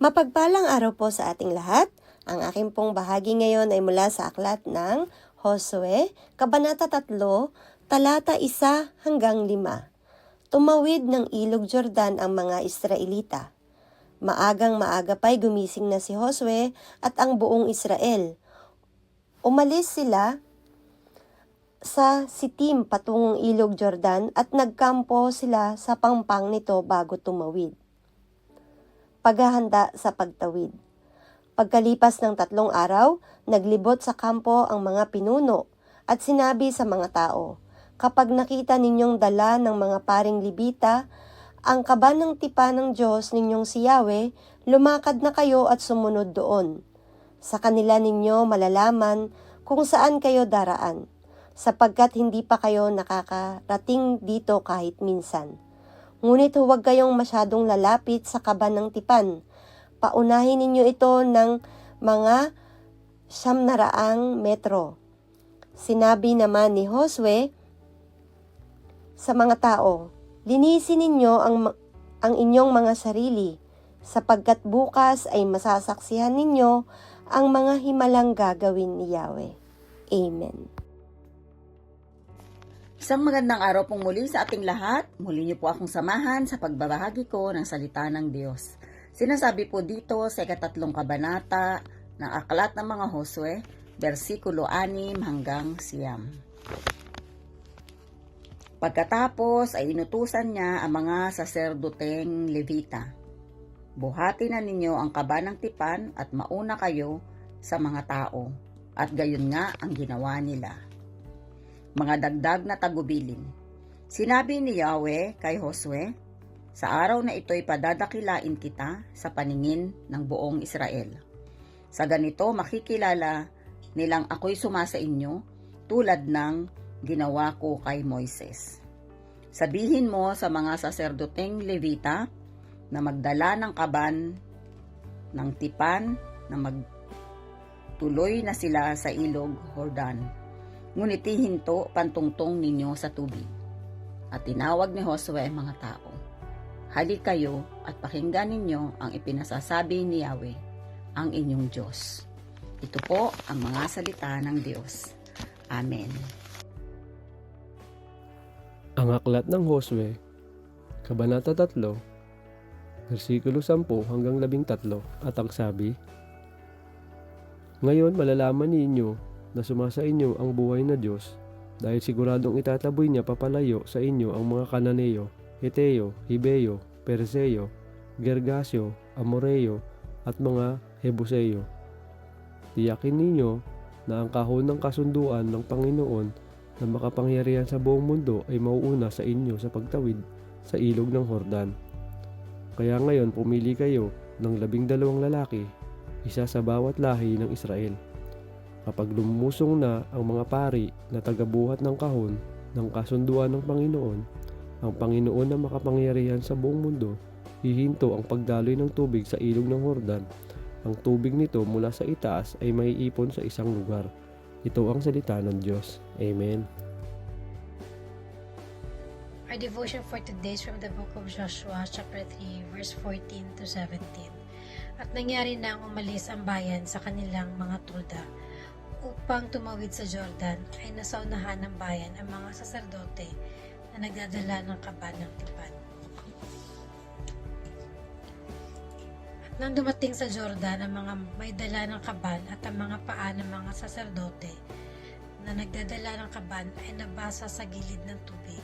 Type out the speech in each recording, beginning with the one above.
Mapagpalang araw po sa ating lahat. Ang aking pong bahagi ngayon ay mula sa aklat ng Josue, Kabanata 3, talata 1 hanggang 5. Tumawid ng ilog Jordan ang mga Israelita. Maagang maaga pa'y gumising na si Josue at ang buong Israel. Umalis sila sa Sitim patungong ilog Jordan at nagkampo sila sa pangpang nito bago tumawid. Paghahanda sa pagtawid. Pagkalipas ng 3 araw, naglibot sa kampo ang mga pinuno at sinabi sa mga tao, "Kapag nakita ninyong dala ng mga paring Libita, ang kaba ng tipan ng Diyos ninyong si Yahweh, lumakad na kayo at sumunod doon. Sa kanila ninyo malalaman kung saan kayo daraan, sapagkat hindi pa kayo nakakarating dito kahit minsan. Ngunit huwag kayong masyadong lalapit sa kaba ng tipan. Paunahin ninyo ito ng mga 900 metro." Sinabi naman ni Josue sa mga tao, "Linisin ninyo ang inyong mga sarili, sapagkat bukas ay masasaksihan ninyo ang mga himalang gagawin ni Yahweh." Amen. Isang magandang araw pong muli sa ating lahat. Muli niyo po akong samahan sa pagbabahagi ko ng salita ng Diyos. Sinasabi po dito sa 3 kabanata ng aklat ng mga Josue, versikulo 6 hanggang 9. Pagkatapos ay inutusan niya ang mga saserdoteng Levita. "Buhati na ninyo ang kaba ng tipan at mauna kayo sa mga tao." At gayon nga ang ginawa nila. Mga dagdag na tagubilin. Sinabi ni Yahweh kay Josue, "Sa araw na ito'y padadakilain kita sa paningin ng buong Israel. Sa ganito makikilala nilang ako'y sumasa inyo tulad ng ginawa ko kay Moises. Sabihin mo sa mga saserdoteng Levita na magdala ng kaban ng tipan na magtuloy na sila sa ilog Jordan. Ngunit ihinto pantungtong ninyo sa tubig." At tinawag ni Josue ang mga tao, "Halik kayo at pakinggan ninyo ang ipinasasabi ni Yahweh, ang inyong Diyos." Ito po ang mga salita ng Diyos. Amen. Ang aklat ng Josue, Kabanata 3, versikulo 10 hanggang 13, at ang sabi, "Ngayon malalaman ninyo na sumasa inyo ang buhay na Diyos, dahil siguradong itataboy niya papalayo sa inyo ang mga Kananeo, Heteo, Hibeo, Perseo, Gergasio, Amoreo, at mga Hebuseo. Tiyakin ninyo na ang kahon ng kasunduan ng Panginoon na makapangyarihan sa buong mundo ay mauuna sa inyo sa pagtawid sa ilog ng Jordan. Kaya ngayon pumili kayo ng 12 lalaki, isa sa bawat lahi ng Israel. Kapag lumusong na ang mga pari na tagabuhat ng kahon ng kasunduan ng Panginoon, ang Panginoon na makapangyarihan sa buong mundo, hihinto ang pagdaloy ng tubig sa ilog ng Jordan. Ang tubig nito mula sa itaas ay maiipon sa isang lugar." Ito ang salita ng Diyos. Amen. Our devotion for today is from the book of Joshua, chapter 3, verse 14 to 17. "At nangyari na ang umalis ang bayan sa kanilang mga tulda upang tumawid sa Jordan, ay nasaunahan ng bayan ang mga saserdote na nagdadala ng kaban ng tipan. At nang dumating sa Jordan ang mga may dala ng kaban at ang mga paa ng mga saserdote na nagdadala ng kaban ay nabasa sa gilid ng tubig,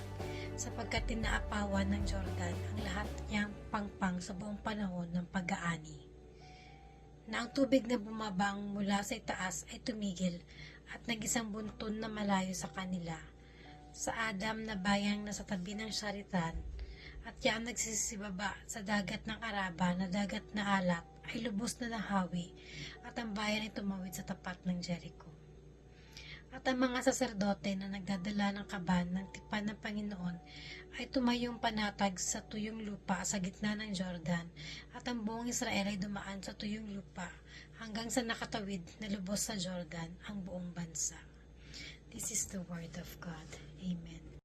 sapagkat tinaapawan ng Jordan ang lahat niyang pangpang sa buong panahon ng pag-aani. Na ang tubig na bumabang mula sa itaas ay tumigil at nag-isang bunton na malayo sa kanila, sa Adam na bayang nasa tabi ng Sharitan, at yaang nagsisibaba sa dagat ng Araba na dagat na alak ay lubos na nahawi, at ang bayan ay tumawid sa tapat ng Jericho. At ang mga saserdote na nagdadala ng kaban ng tipan ng Panginoon ay tumayong panatag sa tuyong lupa sa gitna ng Jordan, at ang buong Israel ay dumaan sa tuyong lupa hanggang sa nakatawid na lubos sa Jordan ang buong bansa." This is the word of God. Amen.